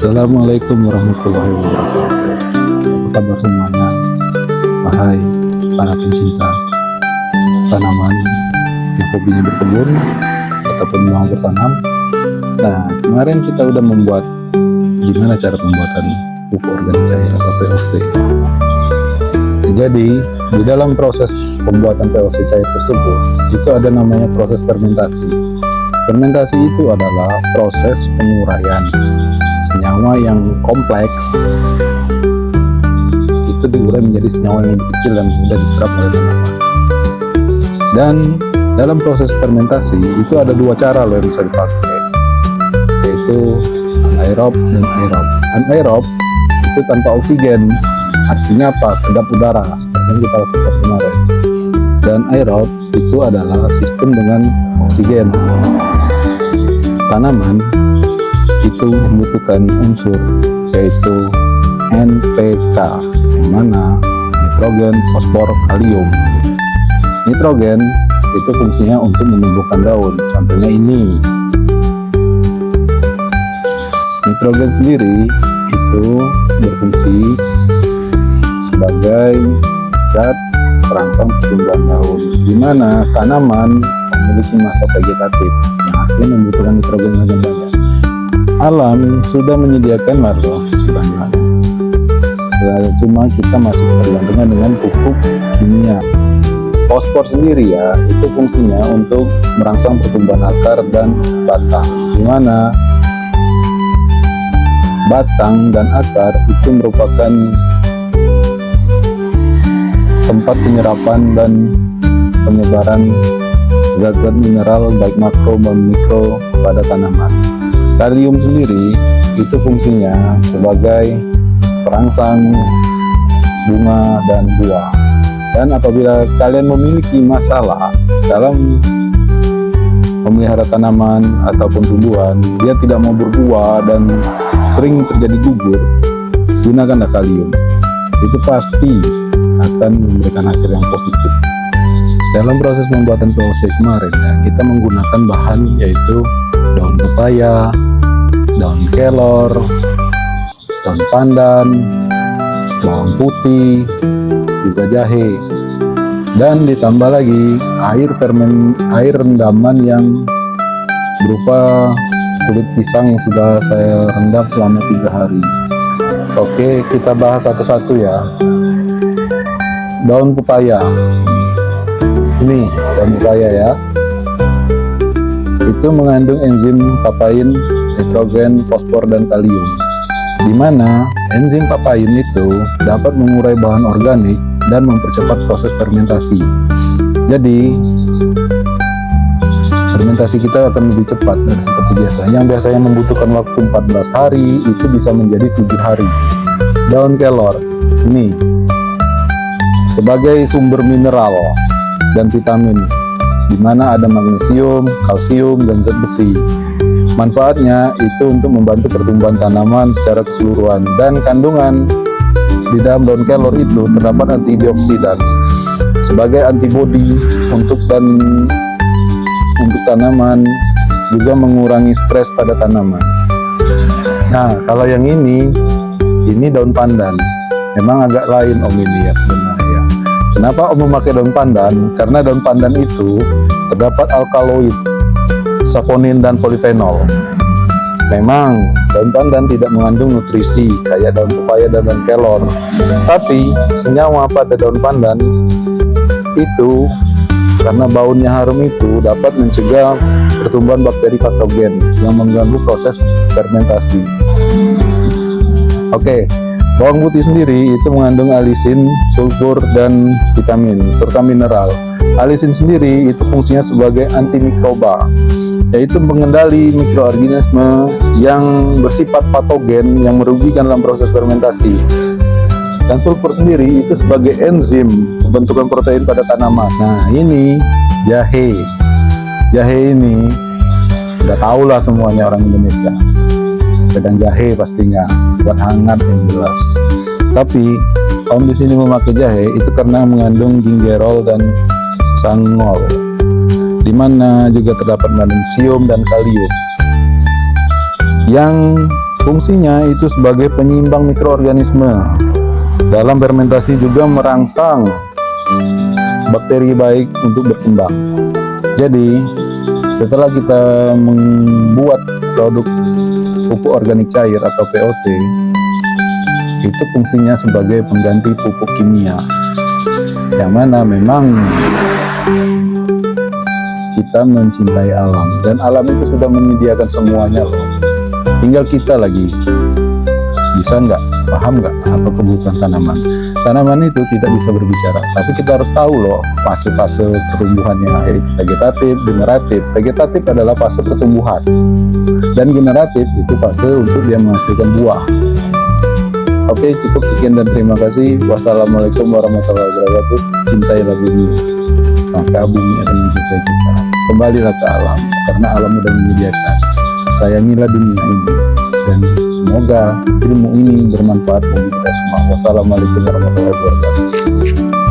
Assalamualaikum warahmatullahi wabarakatuh. Apa kabar semuanya? Wahai para pencinta tanaman yang hobinya berkebun ataupun mau bertanam. Nah, kemarin kita udah membuat gimana cara pembuatan pupuk organik cair atau POC. Jadi di dalam proses pembuatan POC cair tersebut itu ada namanya proses fermentasi. Fermentasi itu adalah proses penguraian senyawa yang kompleks itu diurai menjadi senyawa yang lebih kecil dan mudah diserap oleh tanaman. Dan dalam proses fermentasi itu ada dua cara loh yang bisa dipakai, yaitu anaerob dan aerob. Anaerob itu tanpa oksigen, artinya apa? Kedap udara seperti yang kita lakukan kemarin. Dan aerob itu adalah sistem dengan oksigen. Tanaman itu membutuhkan unsur yaitu NPK, yang mana nitrogen, fosfor, kalium. Nitrogen itu fungsinya untuk menumbuhkan daun, contohnya ini. Nitrogen sendiri itu berfungsi sebagai zat perangsang pertumbuhan daun, di mana tanaman memiliki masa vegetatif yang artinya membutuhkan nitrogen yang lebih banyak. Alam sudah menyediakan marloh sebenarnya, cuma kita masih bergantungan dengan pupuk kimia. Fosfor sendiri ya, itu fungsinya untuk merangsang pertumbuhan akar dan batang, di mana batang dan akar itu merupakan tempat penyerapan dan penyebaran zat-zat mineral baik makro maupun mikro pada tanaman. Kalium sendiri itu fungsinya sebagai perangsang bunga dan buah. Dan apabila kalian memiliki masalah dalam memelihara tanaman ataupun tumbuhan, dia tidak mau berbuah dan sering terjadi gugur, gunakanlah kalium. Itu pasti akan memberikan hasil yang positif. Dalam proses pembuatan POC kemarin ya, kita menggunakan bahan yaitu daun pepaya, daun kelor, daun pandan, bawang putih, juga jahe, dan ditambah lagi air rendaman yang berupa kulit pisang yang sudah saya rendam selama 3 hari. Oke, kita bahas satu-satu ya. Daun pepaya, ini daun pepaya ya, itu mengandung enzim papain, nitrogen, fosfor, dan kalium, di mana enzim papain itu dapat mengurai bahan organik dan mempercepat proses fermentasi. Jadi fermentasi kita akan lebih cepat dari seperti biasa. Yang biasanya membutuhkan waktu 14 hari itu bisa menjadi 7 hari. Daun kelor ini sebagai sumber mineral dan vitamin, di mana ada magnesium, kalsium, dan zat besi. Manfaatnya itu untuk membantu pertumbuhan tanaman secara keseluruhan, dan kandungan di dalam daun kelor itu terdapat antioksidan sebagai antibodi untuk tanaman, juga mengurangi stres pada tanaman. Nah, kalau yang ini daun pandan. Memang agak lain Om ini ya sebenarnya. Kenapa Om memakai daun pandan? Karena daun pandan itu terdapat alkaloid, saponin, dan polifenol. Memang daun pandan tidak mengandung nutrisi kayak daun pepaya dan daun kelor, tapi senyawa pada daun pandan itu karena baunya harum itu dapat mencegah pertumbuhan bakteri patogen yang mengganggu proses fermentasi. Oke, bawang putih sendiri itu mengandung alisin, sulfur, dan vitamin serta mineral. Alisin sendiri itu fungsinya sebagai antimikroba, yaitu mengendali mikroorganisme yang bersifat patogen yang merugikan dalam proses fermentasi. Dan sulfur sendiri itu sebagai enzim pembentukan protein pada tanaman. Nah, ini jahe. Jahe ini udah tahu lah semuanya orang Indonesia. Pedang jahe pastinya buat hangat yang jelas. Tapi Om di sini memakai jahe itu karena mengandung gingerol dan sangol, di mana juga terdapat magnesium dan kalium yang Fungsinya itu sebagai penyeimbang mikroorganisme. Dalam fermentasi juga merangsang bakteri baik untuk berkembang. Jadi, setelah kita membuat produk pupuk organik cair atau POC, itu fungsinya sebagai pengganti pupuk kimia, yang mana memang kita mencintai alam, dan alam itu sudah menyediakan semuanya loh. Tinggal kita lagi bisa nggak, paham nggak apa kebutuhan tanaman. Tanaman itu tidak bisa berbicara, tapi kita harus tahu loh fase-fase pertumbuhannya, yaitu vegetatif, generatif. Vegetatif adalah fase pertumbuhan, dan generatif itu fase untuk dia menghasilkan buah. Oke, cukup sekian dan terima kasih. Wassalamualaikum warahmatullahi wabarakatuh. Cintailah bumi, maka bumi akan mencintai kita. Kembalilah ke alam, karena alam sudah menyediakan. Sayangilah dunia ini, dan semoga ilmu ini bermanfaat bagi kita semua. Wassalamualaikum warahmatullahi wabarakatuh.